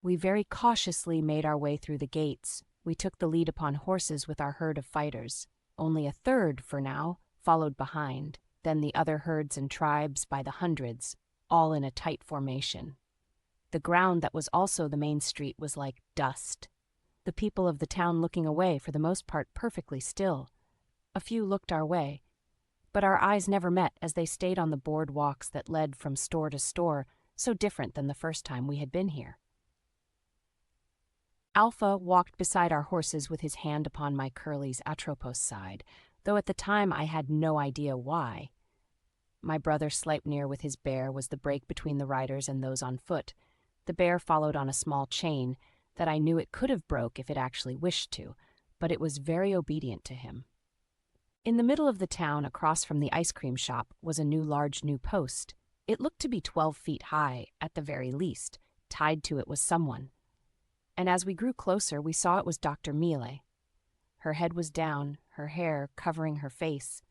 We very cautiously made our way through the gates. We took the lead upon horses with our herd of fighters. Only a third, for now, followed behind, then the other herds and tribes by the hundreds, all in a tight formation. The ground that was also the main street was like dust. The people of the town looking away, for the most part perfectly still. A few looked our way, but our eyes never met as they stayed on the board walks that led from store to store, so different than the first time we had been here. Alpha walked beside our horses with his hand upon my Curly's Atropos side, though at the time I had no idea why. My brother Sleipnir with his bear was the break between the riders and those on foot. The bear followed on a small chain that I knew it could have broke if it actually wished to, but it was very obedient to him. In the middle of the town, across from the ice cream shop, was a large new post. It looked to be 12 feet high, at the very least. Tied to it was someone. And as we grew closer, we saw it was Dr. Miele. Her head was down, her hair covering her face.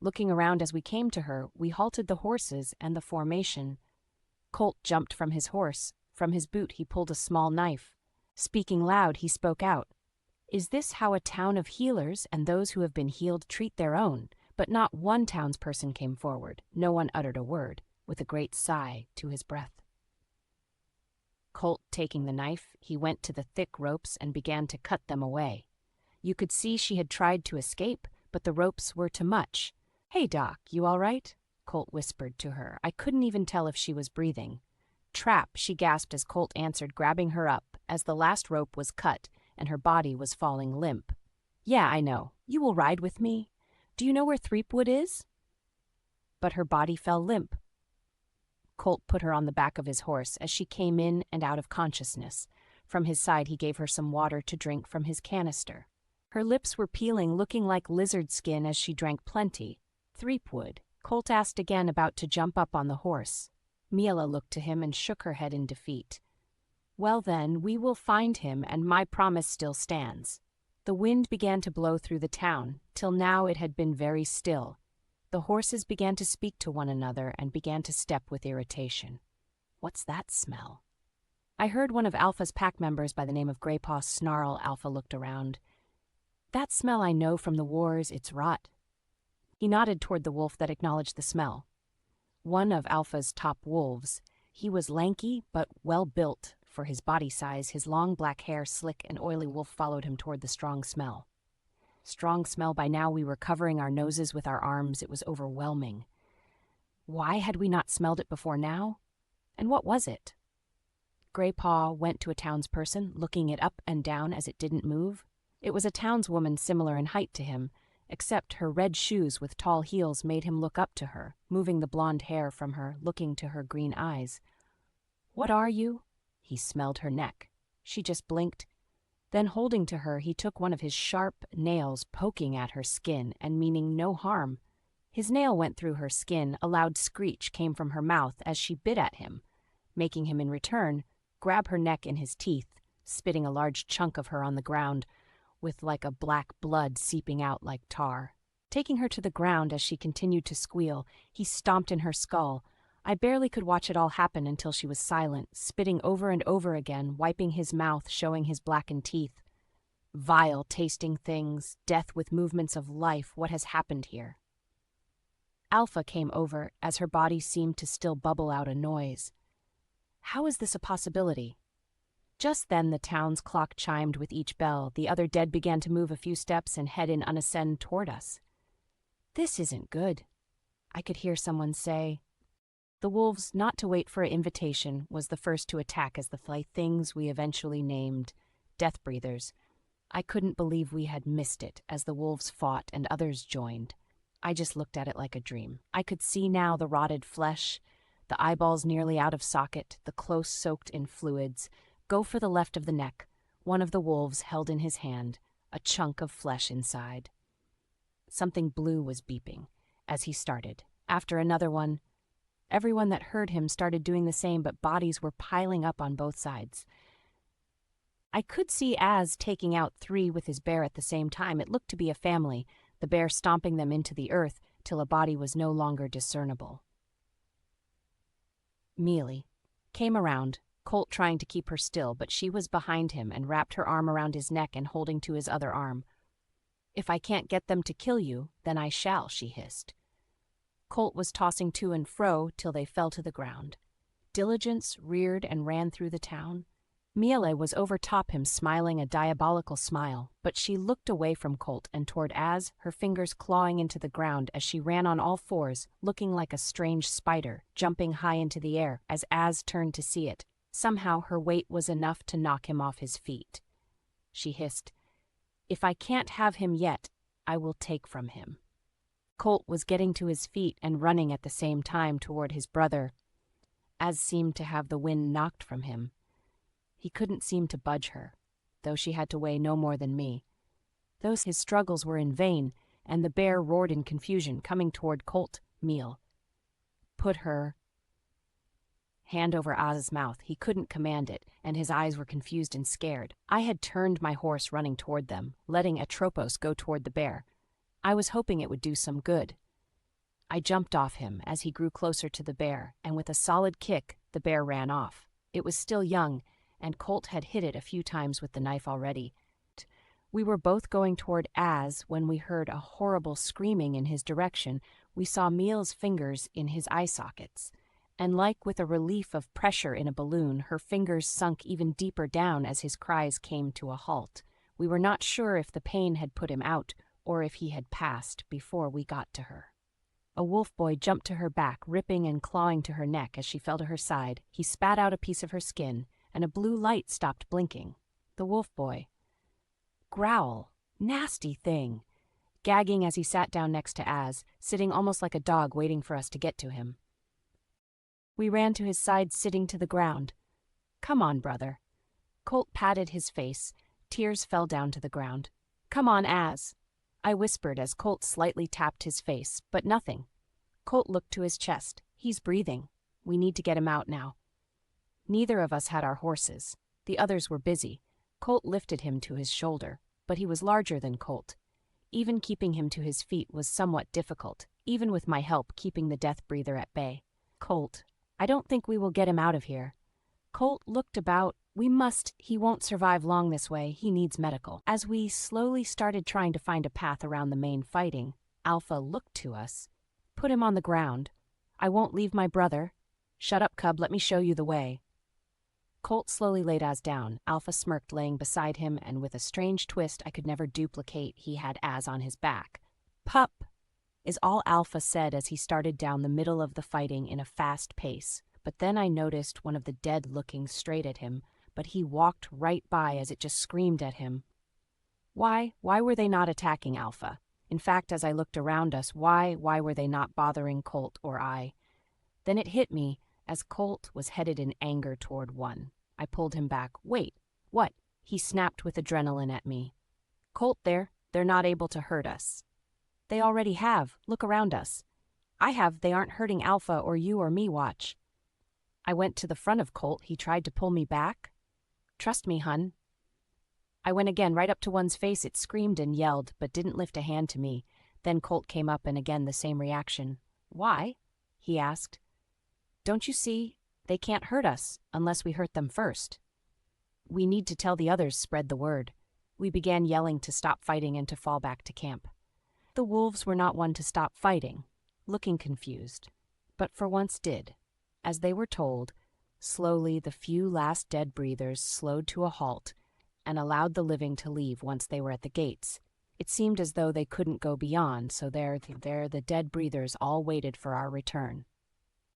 Looking around as we came to her, we halted the horses and the formation. Colt jumped from his horse. From his boot he pulled a small knife. Speaking loud, he spoke out. "Is this how a town of healers and those who have been healed treat their own?" But not one townsperson came forward. No one uttered a word, with a great sigh to his breath. Colt taking the knife, he went to the thick ropes and began to cut them away. You could see she had tried to escape, but the ropes were too much. "Hey, Doc, you all right?" Colt whispered to her. I couldn't even tell if she was breathing. "Trap," she gasped as Colt answered, grabbing her up, as the last rope was cut and her body was falling limp. "Yeah, I know. You will ride with me? Do you know where Threepwood is?" But her body fell limp. Colt put her on the back of his horse as she came in and out of consciousness. From his side he gave her some water to drink from his canister. Her lips were peeling, looking like lizard skin as she drank plenty. "Threepwood?" Colt asked again, about to jump up on the horse. Miela looked to him and shook her head in defeat. "Well then, we will find him, and my promise still stands." The wind began to blow through the town. Till now it had been very still. The horses began to speak to one another and began to step with irritation. "What's that smell?" I heard one of Alpha's pack members by the name of Greypaw snarl. Alpha looked around. "That smell I know from the wars, it's rot." He nodded toward the wolf that acknowledged the smell. One of Alpha's top wolves. He was lanky but well built for his body size. His long black hair, slick and oily. Wolf followed him toward the strong smell. Strong smell. By now we were covering our noses with our arms. It was overwhelming. Why had we not smelled it before now? And what was it? Greypaw went to a townsperson, looking it up and down as it didn't move. It was a townswoman similar in height to him, except her red shoes with tall heels made him look up to her, moving the blonde hair from her, looking to her green eyes. "What are you?" He smelled her neck. She just blinked. Then, holding to her, he took one of his sharp nails, poking at her skin and meaning no harm. His nail went through her skin. A loud screech came from her mouth as she bit at him, making him in return grab her neck in his teeth, spitting a large chunk of her on the ground, with like a black blood seeping out like tar. Taking her to the ground as she continued to squeal, he stomped in her skull. I barely could watch it all happen until she was silent, spitting over and over again, wiping his mouth, showing his blackened teeth. Vile tasting things, death with movements of life. What has happened here? Alpha came over as her body seemed to still bubble out a noise. How is this a possibility? Just then the town's clock chimed with each bell. The other dead began to move a few steps and head in unascend toward us. "This isn't good," I could hear someone say. The wolves, not to wait for an invitation, was the first to attack as the things we eventually named Death Breathers. I couldn't believe we had missed it as the wolves fought and others joined. I just looked at it like a dream. I could see now the rotted flesh, the eyeballs nearly out of socket, the close soaked in fluids. Go for the left of the neck. One of the wolves held in his hand a chunk of flesh inside. Something blue was beeping as he started. After another one. Everyone that heard him started doing the same, but bodies were piling up on both sides. I could see Az taking out 3 with his bear at the same time. It looked to be a family, the bear stomping them into the earth till a body was no longer discernible. Mealy came around, Colt trying to keep her still, but she was behind him and wrapped her arm around his neck and holding to his other arm. "If I can't get them to kill you, then I shall," she hissed. Colt was tossing to and fro till they fell to the ground. Diligence reared and ran through the town. Miele was overtop him, smiling a diabolical smile, but she looked away from Colt and toward Az, her fingers clawing into the ground as she ran on all fours, looking like a strange spider, jumping high into the air as Az turned to see it. Somehow her weight was enough to knock him off his feet. She hissed, "If I can't have him yet, I will take from him." Colt was getting to his feet and running at the same time toward his brother. Az seemed to have the wind knocked from him. He couldn't seem to budge her, though she had to weigh no more than me. Those his struggles were in vain, and the bear roared in confusion, coming toward Colt. Meal. Put her hand over Az's mouth. He couldn't command it, and his eyes were confused and scared. I had turned my horse running toward them, letting Atropos go toward the bear. I was hoping it would do some good. I jumped off him as he grew closer to the bear, and with a solid kick, the bear ran off. It was still young, and Colt had hit it a few times with the knife already. We were both going toward Az when we heard a horrible screaming in his direction. We saw Meal's fingers in his eye sockets, and like with a relief of pressure in a balloon, her fingers sunk even deeper down as his cries came to a halt. We were not sure if the pain had put him out or if he had passed before we got to her. A wolf boy jumped to her back, ripping and clawing to her neck as she fell to her side. He spat out a piece of her skin, and a blue light stopped blinking. The wolf boy. Growl. Nasty thing. Gagging as he sat down next to Az, sitting almost like a dog waiting for us to get to him. We ran to his side, sitting to the ground. "Come on, brother." Colt patted his face. Tears fell down to the ground. "Come on, Az," I whispered as Colt slightly tapped his face, but nothing. Colt looked to his chest. "He's breathing. We need to get him out now." Neither of us had our horses. The others were busy. Colt lifted him to his shoulder, but he was larger than Colt. Even keeping him to his feet was somewhat difficult, even with my help keeping the death breather at bay. "Colt, I don't think we will get him out of here." Colt looked about. He won't survive long this way. He needs medical." As we slowly started trying to find a path around the main fighting, Alpha looked to us. "Put him on the ground. I won't leave my brother. Shut up, cub, let me show you the way." Colt slowly laid Az down. Alpha smirked, laying beside him, and with a strange twist I could never duplicate, he had Az on his back. "Pup," is all Alpha said as he started down the middle of the fighting in a fast pace. But then I noticed one of the dead looking straight at him, but he walked right by as it just screamed at him. Why were they not attacking Alpha? In fact, as I looked around us, why were they not bothering Colt or I? Then it hit me, as Colt was headed in anger toward one. I pulled him back. "Wait, what?" He snapped with adrenaline at me. "Colt, they're not able to hurt us." "They already have. Look around us." They aren't hurting Alpha or you or me, watch." I went to the front of Colt. He tried to pull me back. "Trust me, hun." I went again, right up to one's face. It screamed and yelled, but didn't lift a hand to me. Then Colt came up, and again the same reaction. "Why?" he asked. "Don't you see? They can't hurt us unless we hurt them first. We need to tell the others, spread the word." We began yelling to stop fighting and to fall back to camp. The wolves were not one to stop fighting, looking confused, but for once did. As they were told, slowly the few last dead breathers slowed to a halt and allowed the living to leave once they were at the gates. It seemed as though they couldn't go beyond, so there the dead breathers all waited for our return.